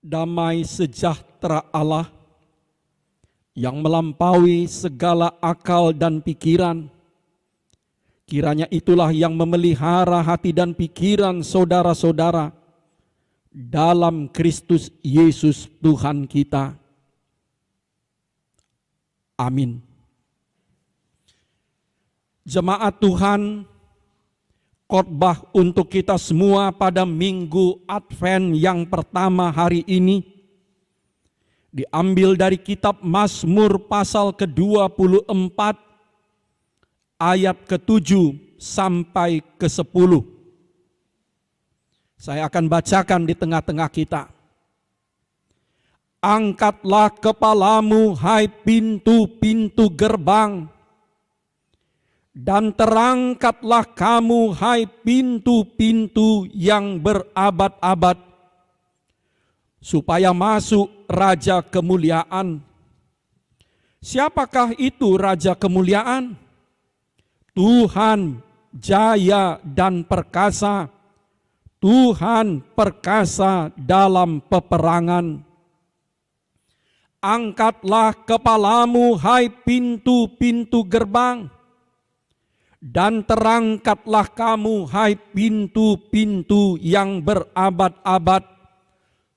damai sejahtera Allah yang melampaui segala akal dan pikiran, kiranya itulah yang memelihara hati dan pikiran saudara-saudara dalam Kristus Yesus Tuhan kita. Amin. Jemaat Tuhan, khotbah untuk kita semua pada Minggu Advent yang pertama hari ini diambil dari kitab Mazmur pasal ke-24 ayat ke-7 sampai ke-10. Saya akan bacakan di tengah-tengah kita. Angkatlah kepalamu, hai pintu-pintu gerbang, dan terangkatlah kamu, hai pintu-pintu yang berabad-abad, supaya masuk Raja Kemuliaan. Siapakah itu Raja Kemuliaan? Tuhan jaya dan perkasa, Tuhan perkasa dalam peperangan. Angkatlah kepalamu, hai pintu-pintu gerbang, dan terangkatlah kamu, hai pintu-pintu yang berabad-abad,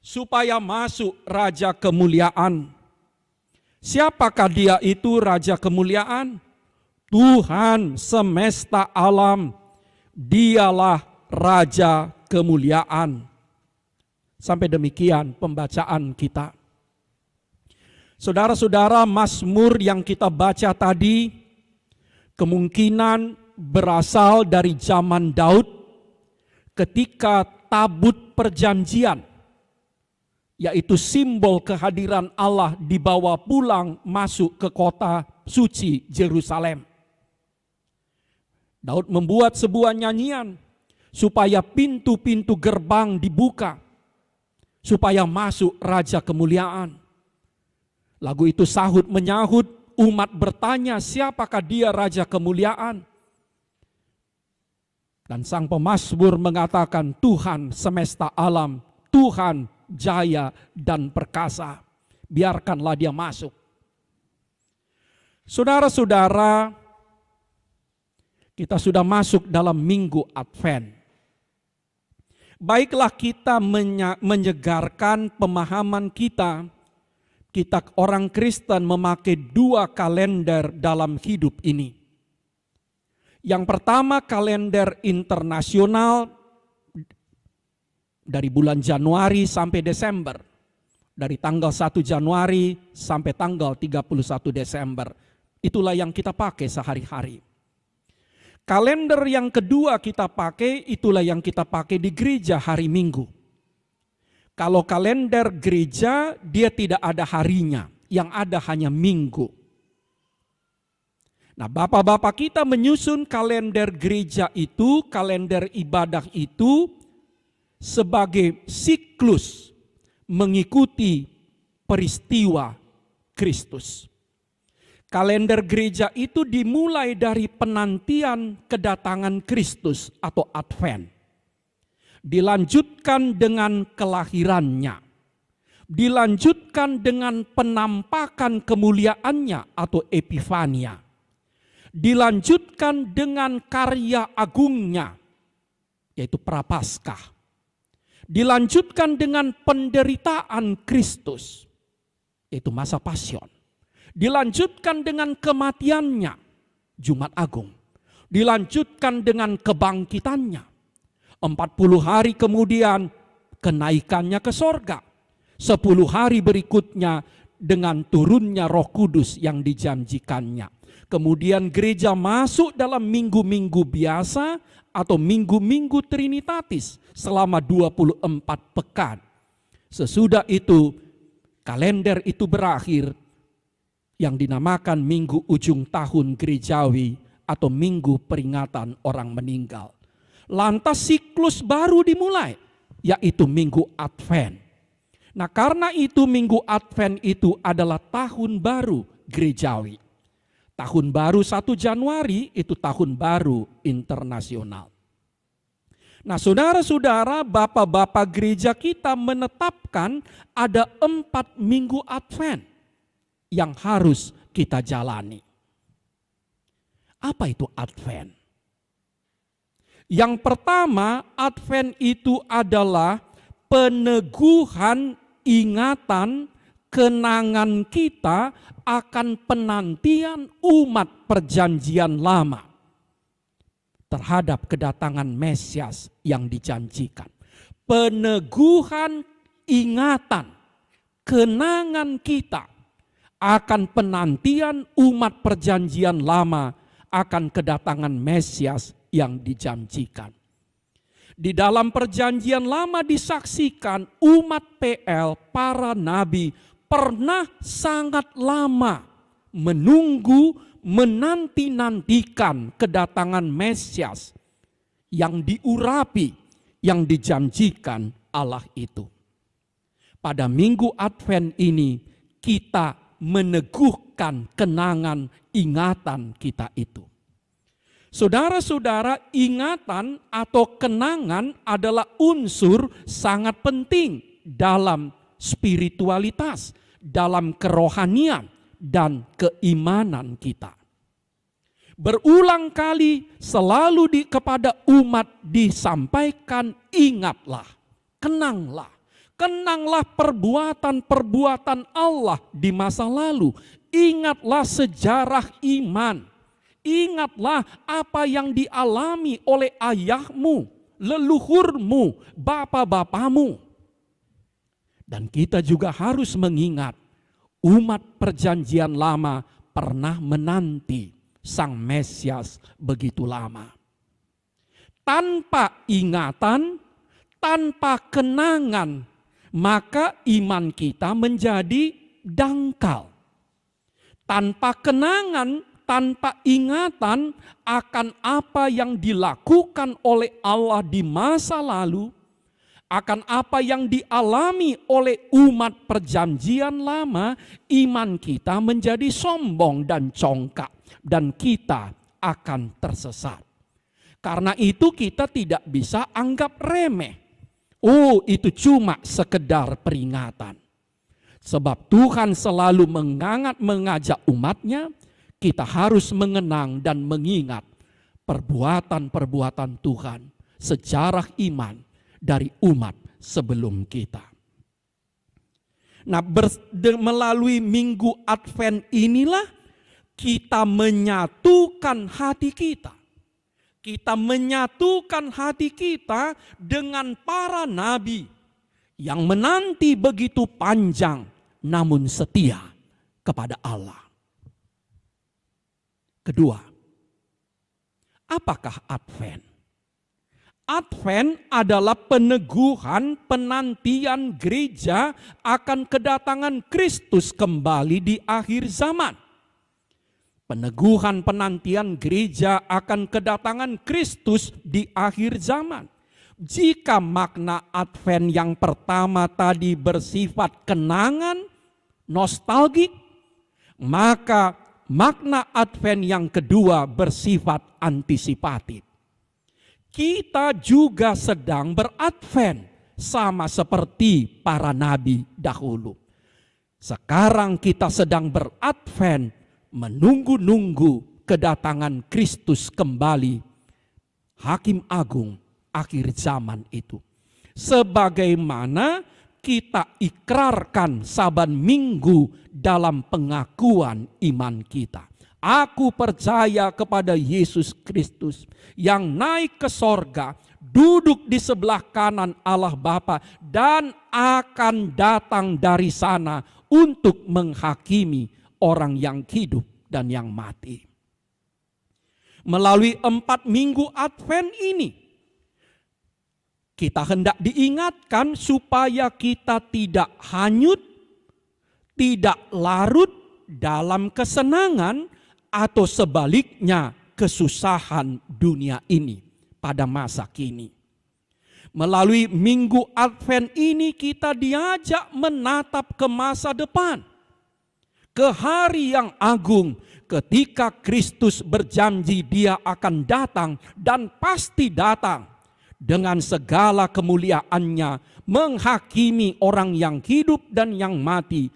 supaya masuk Raja Kemuliaan. Siapakah dia itu Raja Kemuliaan? Tuhan semesta alam, dialah Raja Kemuliaan. Sampai demikian pembacaan kita. Saudara-saudara, Mazmur yang kita baca tadi kemungkinan berasal dari zaman Daud ketika tabut perjanjian, yaitu simbol kehadiran Allah, dibawa pulang masuk ke kota suci Yerusalem. Daud membuat sebuah nyanyian supaya pintu-pintu gerbang dibuka, supaya masuk Raja Kemuliaan. Lagu itu sahut menyahut, umat bertanya siapakah dia Raja Kemuliaan. Dan sang pemazmur mengatakan Tuhan semesta alam, Tuhan jaya dan perkasa. Biarkanlah dia masuk. Saudara-saudara, kita sudah masuk dalam Minggu Advent. Baiklah kita menyegarkan pemahaman kita. Kita orang Kristen memakai dua kalender dalam hidup ini. Yang pertama kalender internasional dari bulan Januari sampai Desember. Dari tanggal 1 Januari sampai tanggal 31 Desember. Itulah yang kita pakai sehari-hari. Kalender yang kedua kita pakai, itulah yang kita pakai di gereja hari Minggu. Kalau kalender gereja, dia tidak ada harinya, yang ada hanya minggu. Nah, bapak-bapak kita menyusun kalender gereja itu, kalender ibadah itu, sebagai siklus mengikuti peristiwa Kristus. Kalender gereja itu dimulai dari penantian kedatangan Kristus atau Advent. Dilanjutkan dengan kelahirannya. Dilanjutkan dengan penampakan kemuliaannya atau epifania. Dilanjutkan dengan karya agungnya, yaitu Prapaskah. Dilanjutkan dengan penderitaan Kristus, yaitu masa pasion. Dilanjutkan dengan kematiannya, Jumat Agung. Dilanjutkan dengan kebangkitannya. 40 hari kemudian kenaikannya ke sorga. 10 hari berikutnya dengan turunnya Roh Kudus yang dijanjikannya. Kemudian gereja masuk dalam minggu-minggu biasa atau minggu-minggu trinitatis selama 24 pekan. Sesudah itu kalender itu berakhir yang dinamakan Minggu Ujung Tahun Gerejawi atau Minggu Peringatan Orang Meninggal. Lantas siklus baru dimulai, yaitu Minggu Advent. Nah, karena itu Minggu Advent itu adalah tahun baru gerejawi. Tahun baru 1 Januari itu tahun baru internasional. Nah, saudara-saudara, bapak-bapak gereja kita menetapkan ada 4 minggu Advent yang harus kita jalani. Apa itu Advent? Yang pertama, Advent itu adalah peneguhan ingatan kenangan kita akan penantian umat perjanjian lama terhadap kedatangan Mesias yang dijanjikan. Peneguhan ingatan kenangan kita akan penantian umat perjanjian lama akan kedatangan Mesias yang dijanjikan. Di dalam perjanjian lama disaksikan umat PL, para nabi pernah sangat lama menunggu, menanti-nantikan kedatangan Mesias yang diurapi, yang dijanjikan Allah itu. Pada minggu Advent ini kita meneguhkan kenangan ingatan kita itu. Saudara-saudara, ingatan atau kenangan adalah unsur sangat penting dalam spiritualitas, dalam kerohanian dan keimanan kita. Berulang kali selalu kepada umat disampaikan, ingatlah, kenanglah. Kenanglah perbuatan-perbuatan Allah di masa lalu. Ingatlah sejarah iman. Ingatlah apa yang dialami oleh ayahmu, leluhurmu, bapak-bapamu. Dan kita juga harus mengingat umat perjanjian lama pernah menanti Sang Mesias begitu lama. Tanpa ingatan, tanpa kenangan, maka iman kita menjadi dangkal. Tanpa kenangan, tanpa ingatan akan apa yang dilakukan oleh Allah di masa lalu, akan apa yang dialami oleh umat perjanjian lama, iman kita menjadi sombong dan congkak, dan kita akan tersesat. Karena itu kita tidak bisa anggap remeh. Oh, itu cuma sekedar peringatan. Sebab Tuhan selalu mengajak umatnya, kita harus mengenang dan mengingat perbuatan-perbuatan Tuhan, sejarah iman dari umat sebelum kita. Nah, melalui minggu Advent inilah kita menyatukan hati kita. Kita menyatukan hati kita dengan para nabi yang menanti begitu panjang namun setia kepada Allah. Kedua, apakah Advent? Advent adalah peneguhan penantian gereja akan kedatangan Kristus kembali di akhir zaman. Peneguhan penantian gereja akan kedatangan Kristus di akhir zaman. Jika makna Advent yang pertama tadi bersifat kenangan, nostalgik, maka makna Advent yang kedua bersifat antisipatif. Kita juga sedang beradvent sama seperti para nabi dahulu. Sekarang kita sedang beradvent menunggu-nunggu kedatangan Kristus kembali, Hakim Agung akhir zaman itu. Sebagaimana kita ikrarkan saban minggu dalam pengakuan iman kita. Aku percaya kepada Yesus Kristus yang naik ke sorga, duduk di sebelah kanan Allah Bapa dan akan datang dari sana untuk menghakimi orang yang hidup dan yang mati. Melalui 4 minggu Advent ini, kita hendak diingatkan supaya kita tidak hanyut, tidak larut dalam kesenangan atau sebaliknya kesusahan dunia ini pada masa kini. Melalui minggu Advent ini kita diajak menatap ke masa depan, ke hari yang agung ketika Kristus berjanji Dia akan datang dan pasti datang dengan segala kemuliaannya, menghakimi orang yang hidup dan yang mati,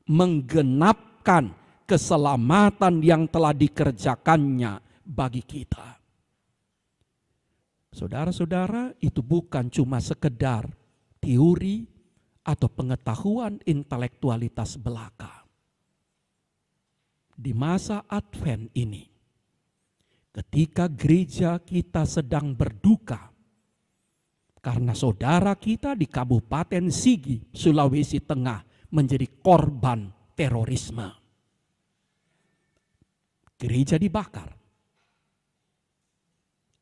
menggenapkan keselamatan yang telah dikerjakannya bagi kita. Saudara-saudara, itu bukan cuma sekedar teori atau pengetahuan intelektualitas belaka. Di masa Advent ini, ketika gereja kita sedang berduka karena saudara kita di Kabupaten Sigi, Sulawesi Tengah menjadi korban terorisme. Gereja dibakar.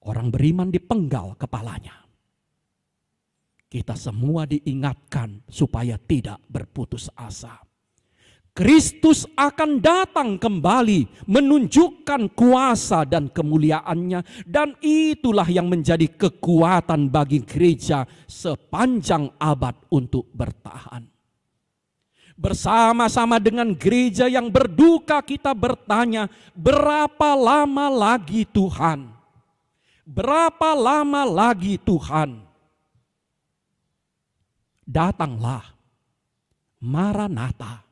Orang beriman dipenggal kepalanya. Kita semua diingatkan supaya tidak berputus asa. Kristus akan datang kembali menunjukkan kuasa dan kemuliaannya, dan itulah yang menjadi kekuatan bagi gereja sepanjang abad untuk bertahan. Bersama-sama dengan gereja yang berduka kita bertanya, berapa lama lagi Tuhan? Berapa lama lagi Tuhan? Datanglah, Maranatha.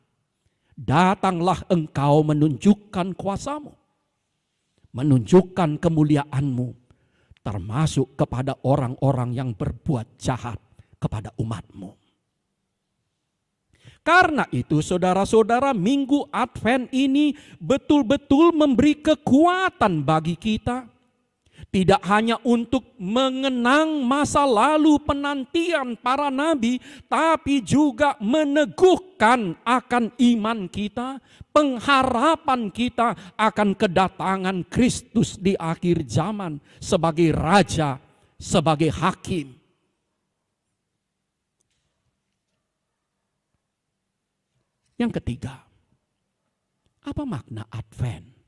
Datanglah engkau menunjukkan kuasamu, menunjukkan kemuliaanmu, termasuk kepada orang-orang yang berbuat jahat kepada umatmu. Karena itu saudara-saudara, Minggu Advent ini betul-betul memberi kekuatan bagi kita. Tidak hanya untuk mengenang masa lalu penantian para nabi, tapi juga meneguhkan akan iman kita, pengharapan kita akan kedatangan Kristus di akhir zaman sebagai Raja, sebagai Hakim. Yang ketiga, apa makna Advent?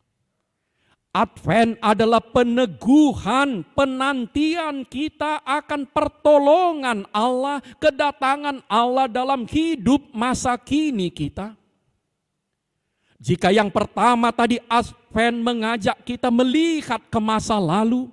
Advent adalah peneguhan penantian kita akan pertolongan Allah, kedatangan Allah dalam hidup masa kini kita. Jika yang pertama tadi Advent mengajak kita melihat ke masa lalu,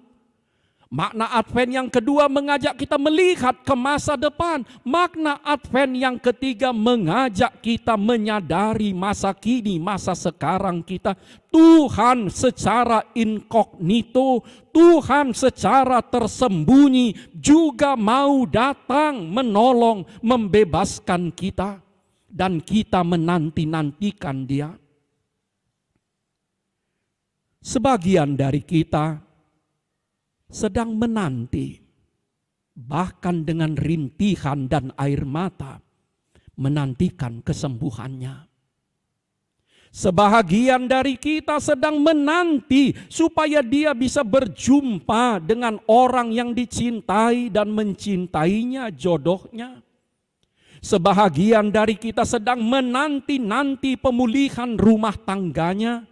makna Advent yang kedua mengajak kita melihat ke masa depan. Makna Advent yang ketiga mengajak kita menyadari masa kini, masa sekarang kita. Tuhan secara inkognito, Tuhan secara tersembunyi juga mau datang menolong, membebaskan kita. Dan kita menanti-nantikan Dia. Sebagian dari kita sedang menanti, bahkan dengan rintihan dan air mata, menantikan kesembuhannya. Sebahagian dari kita sedang menanti supaya dia bisa berjumpa dengan orang yang dicintai dan mencintainya, jodohnya. Sebahagian dari kita sedang menanti-nanti pemulihan rumah tangganya.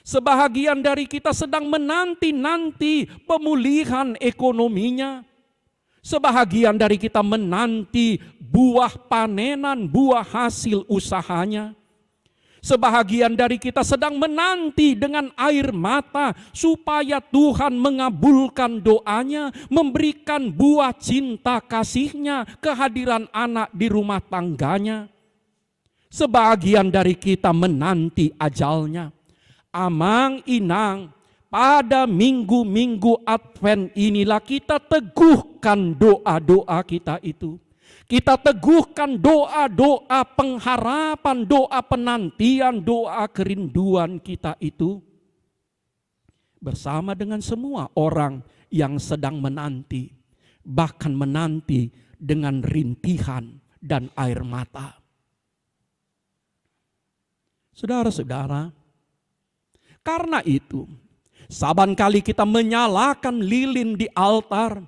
Sebahagian dari kita sedang menanti-nanti pemulihan ekonominya. Sebahagian dari kita menanti buah panenan, buah hasil usahanya. Sebahagian dari kita sedang menanti dengan air mata supaya Tuhan mengabulkan doanya, memberikan buah cinta kasihnya, kehadiran anak di rumah tangganya. Sebahagian dari kita menanti ajalnya. Amang inang, pada minggu-minggu Advent inilah kita teguhkan doa-doa kita itu. Kita teguhkan doa-doa pengharapan, doa penantian, doa kerinduan kita itu. Bersama dengan semua orang yang sedang menanti, bahkan menanti dengan rintihan dan air mata. Saudara-saudara, karena itu, saban kali kita menyalakan lilin di altar,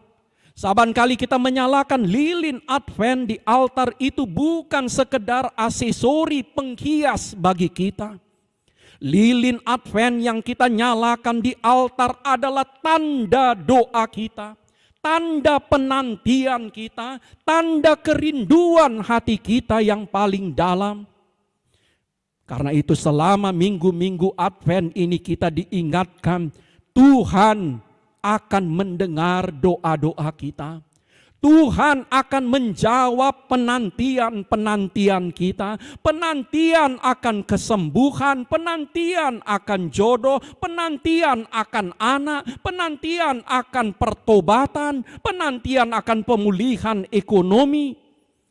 saban kali kita menyalakan lilin Advent di altar itu bukan sekedar aksesori penghias bagi kita. Lilin Advent yang kita nyalakan di altar adalah tanda doa kita, tanda penantian kita, tanda kerinduan hati kita yang paling dalam. Karena itu selama minggu-minggu Advent ini kita diingatkan Tuhan akan mendengar doa-doa kita. Tuhan akan menjawab penantian-penantian kita. Penantian akan kesembuhan, penantian akan jodoh, penantian akan anak, penantian akan pertobatan, penantian akan pemulihan ekonomi,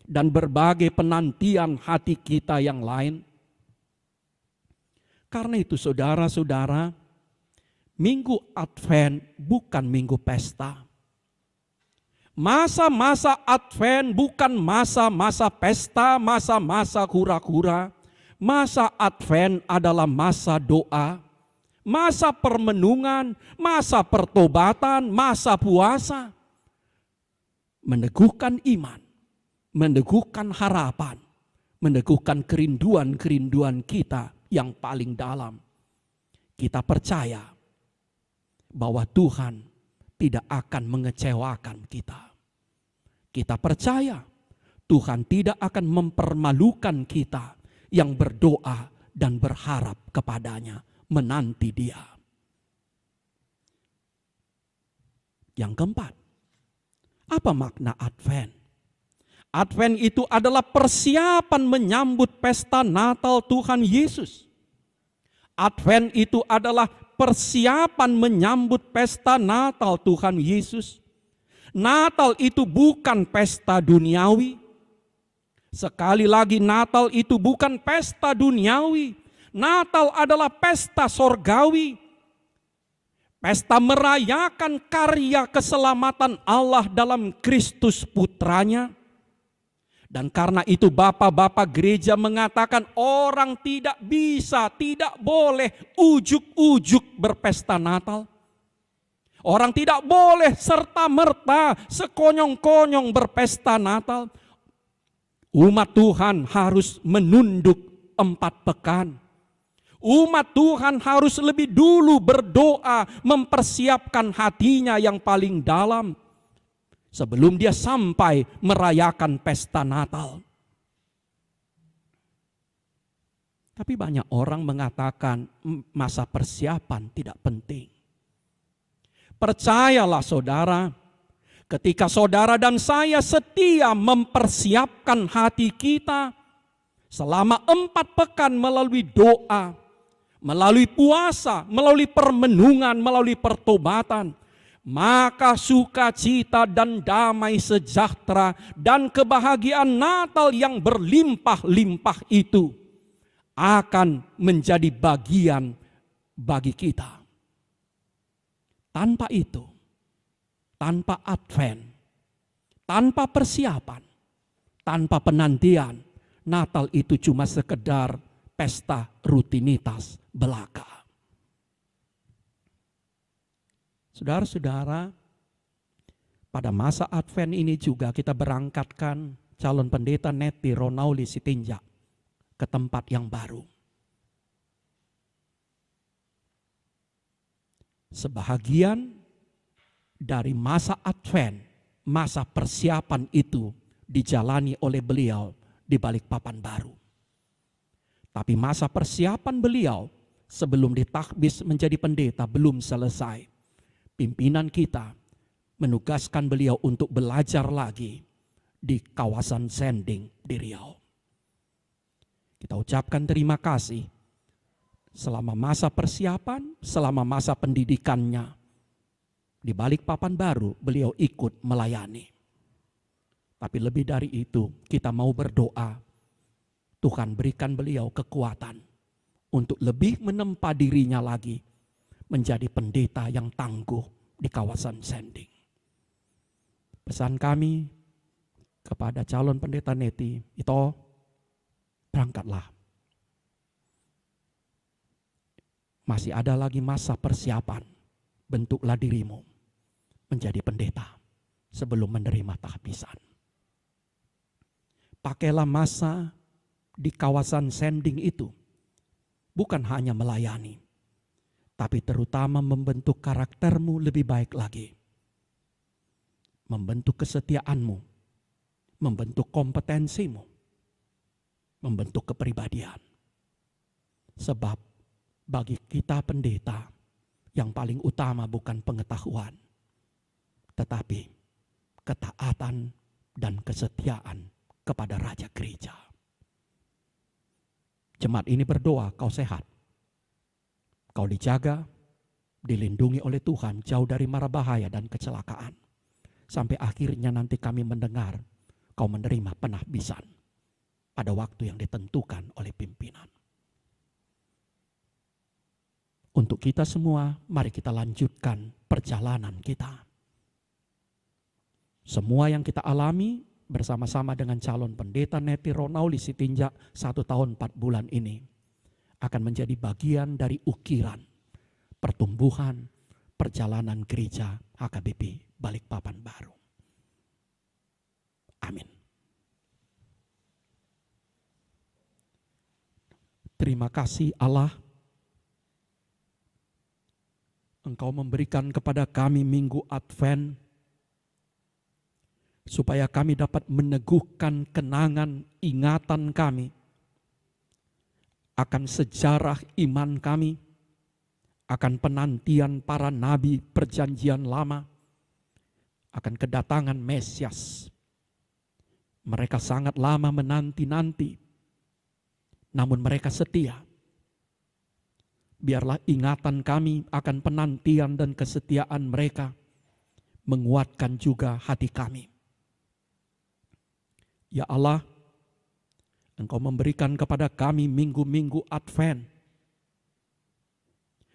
dan berbagai penantian hati kita yang lain. Karena itu saudara-saudara, Minggu Advent bukan minggu pesta. Masa-masa Advent bukan masa-masa pesta, masa-masa hura-hura. Masa Advent adalah masa doa, masa permenungan, masa pertobatan, masa puasa. Meneguhkan iman, meneguhkan harapan, meneguhkan kerinduan-kerinduan kita yang paling dalam. Kita percaya bahwa Tuhan tidak akan mengecewakan kita. Kita percaya Tuhan tidak akan mempermalukan kita yang berdoa dan berharap kepadanya, menanti Dia. Yang keempat, apa makna Advent? Advent itu adalah persiapan menyambut pesta Natal Tuhan Yesus. Advent itu adalah persiapan menyambut pesta Natal Tuhan Yesus. Natal itu bukan pesta duniawi. Sekali lagi, Natal itu bukan pesta duniawi. Natal adalah pesta sorgawi. Pesta merayakan karya keselamatan Allah dalam Kristus Putranya. Dan karena itu bapak-bapak gereja mengatakan orang tidak bisa, tidak boleh ujuk-ujuk berpesta Natal. Orang tidak boleh serta-merta sekonyong-konyong berpesta Natal. Umat Tuhan harus menunduk 4 pekan. Umat Tuhan harus lebih dulu berdoa, mempersiapkan hatinya yang paling dalam sebelum dia sampai merayakan pesta Natal. Tapi banyak orang mengatakan masa persiapan tidak penting. Percayalah saudara, ketika saudara dan saya setia mempersiapkan hati kita selama 4 pekan melalui doa, melalui puasa, melalui permenungan, melalui pertobatan, maka sukacita dan damai sejahtera dan kebahagiaan Natal yang berlimpah-limpah itu akan menjadi bagian bagi kita. Tanpa itu, tanpa Advent, tanpa persiapan, tanpa penantian, Natal itu cuma sekedar pesta rutinitas belaka. Saudara-saudara, pada masa Advent ini juga kita berangkatkan calon pendeta Neti Ronauli Sitinjak ke tempat yang baru. Sebahagian dari masa Advent, masa persiapan itu dijalani oleh beliau di Balikpapan Baru. Tapi masa persiapan beliau sebelum ditakbis menjadi pendeta belum selesai. Pimpinan kita menugaskan beliau untuk belajar lagi di kawasan Sending di Riau. Kita ucapkan terima kasih selama masa persiapan, selama masa pendidikannya. Di Balikpapan Baru beliau ikut melayani. Tapi lebih dari itu kita mau berdoa, Tuhan berikan beliau kekuatan untuk lebih menempa dirinya lagi menjadi pendeta yang tangguh di kawasan Sending. Pesan kami kepada calon pendeta Neti, itu berangkatlah. Masih ada lagi masa persiapan, bentuklah dirimu menjadi pendeta sebelum menerima tahbisan. Pakailah masa di kawasan Sending itu bukan hanya melayani, tapi terutama membentuk karaktermu lebih baik lagi. Membentuk kesetiaanmu, membentuk kompetensimu, membentuk kepribadian. Sebab bagi kita pendeta yang paling utama bukan pengetahuan, tetapi ketaatan dan kesetiaan kepada Raja Gereja. Jemaat ini berdoa, kau sehat, kau dijaga, dilindungi oleh Tuhan jauh dari mara bahaya dan kecelakaan. Sampai akhirnya nanti kami mendengar kau menerima penahbisan pada waktu yang ditentukan oleh pimpinan. Untuk kita semua, mari kita lanjutkan perjalanan kita. Semua yang kita alami bersama-sama dengan calon pendeta Neti Ronauli Sitinjak 1 tahun 4 bulan ini akan menjadi bagian dari ukiran pertumbuhan perjalanan gereja HKBP Balikpapan Baru. Amin. Terima kasih Allah, Engkau memberikan kepada kami minggu Advent supaya kami dapat meneguhkan kenangan ingatan kami akan sejarah iman kami, akan penantian para nabi perjanjian lama, akan kedatangan Mesias. Mereka sangat lama menanti-nanti, namun mereka setia. Biarlah ingatan kami akan penantian dan kesetiaan mereka menguatkan juga hati kami. Ya Allah, Engkau memberikan kepada kami minggu-minggu Advent,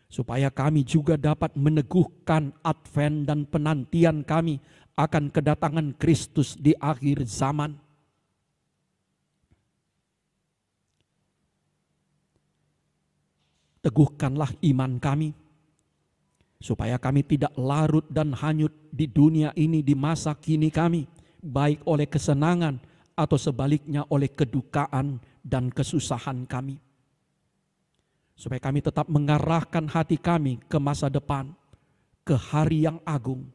supaya kami juga dapat meneguhkan Advent dan penantian kami akan kedatangan Kristus di akhir zaman. Teguhkanlah iman kami, supaya kami tidak larut dan hanyut di dunia ini di masa kini kami, baik oleh kesenangan atau sebaliknya oleh kedukaan dan kesusahan kami. Supaya kami tetap mengarahkan hati kami ke masa depan, ke hari yang agung,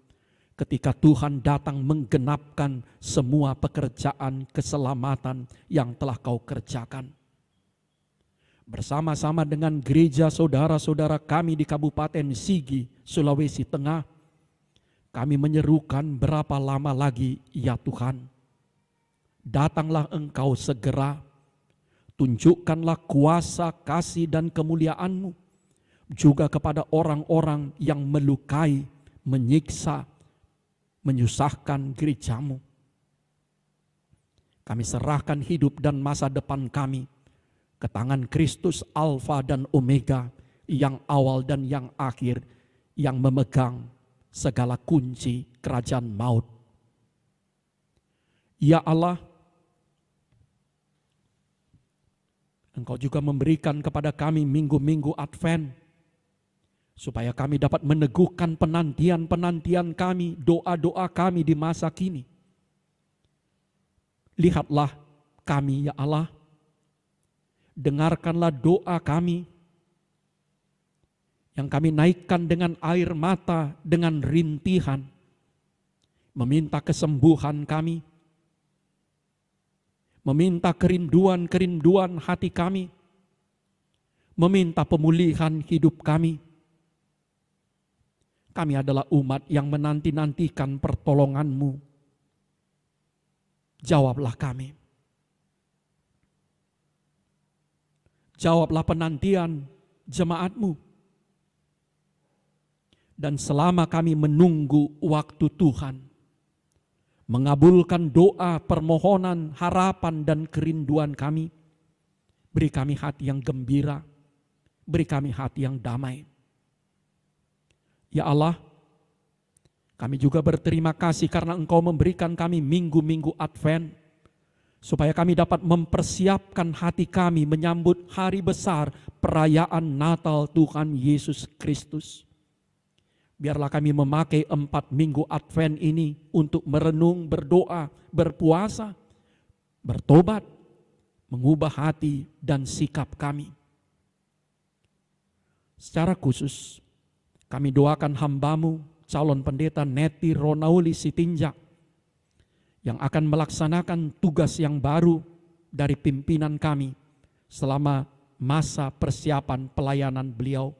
ketika Tuhan datang menggenapkan semua pekerjaan keselamatan yang telah Kau kerjakan. Bersama-sama dengan gereja saudara-saudara kami di Kabupaten Sigi, Sulawesi Tengah, kami menyerukan berapa lama lagi ya Tuhan. Datanglah Engkau segera, tunjukkanlah kuasa, kasih dan kemuliaan-Mu juga kepada orang-orang yang melukai, menyiksa, menyusahkan gereja-Mu. Kami serahkan hidup dan masa depan kami ke tangan Kristus Alfa dan Omega, yang awal dan yang akhir, yang memegang segala kunci kerajaan maut. Ya Allah, Engkau juga memberikan kepada kami minggu-minggu Advent, supaya kami dapat meneguhkan penantian-penantian kami, doa-doa kami di masa kini. Lihatlah kami ya Allah, dengarkanlah doa kami, yang kami naikkan dengan air mata, dengan rintihan, meminta kesembuhan kami, meminta kerinduan-kerinduan hati kami, meminta pemulihan hidup kami. Kami adalah umat yang menanti-nantikan pertolongan-Mu. Jawablah kami. Jawablah penantian jemaat-Mu. Dan selama kami menunggu waktu Tuhan, mengabulkan doa, permohonan, harapan dan kerinduan kami, beri kami hati yang gembira, beri kami hati yang damai. Ya Allah, kami juga berterima kasih karena Engkau memberikan kami minggu-minggu Advent, supaya kami dapat mempersiapkan hati kami menyambut hari besar perayaan Natal Tuhan Yesus Kristus. Biarlah kami memakai 4 minggu Advent ini untuk merenung, berdoa, berpuasa, bertobat, mengubah hati dan sikap kami. Secara khusus, kami doakan hamba-Mu, calon pendeta Neti Ronauli Sitinjak, yang akan melaksanakan tugas yang baru dari pimpinan kami selama masa persiapan pelayanan beliau.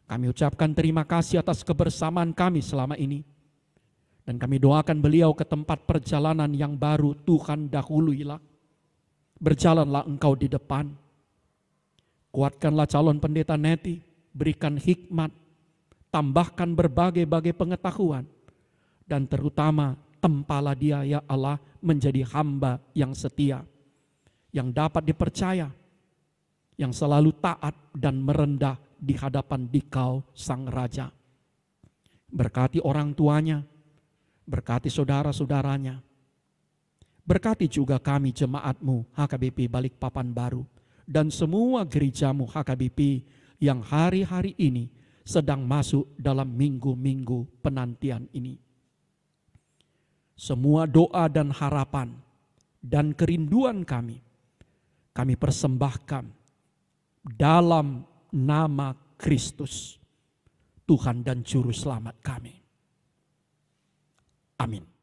Kami ucapkan terima kasih atas kebersamaan kami selama ini. Dan kami doakan beliau ke tempat perjalanan yang baru. Tuhan dahuluilah. Berjalanlah engkau di depan. Kuatkanlah calon pendeta Neti. Berikan hikmat. Tambahkan berbagai-bagai pengetahuan. Dan terutama tempalah dia ya Allah menjadi hamba yang setia. Yang dapat dipercaya. Yang selalu taat dan merendah di hadapan Dikau Sang Raja. Berkati orang tuanya. Berkati saudara-saudaranya. Berkati juga kami jemaatmu HKBP Balikpapan Baru. Dan semua gerejamu HKBP yang hari-hari ini sedang masuk dalam minggu-minggu penantian ini. Semua doa dan harapan dan kerinduan kami persembahkan dalam nama Kristus, Tuhan dan Juru Selamat kami. Amin.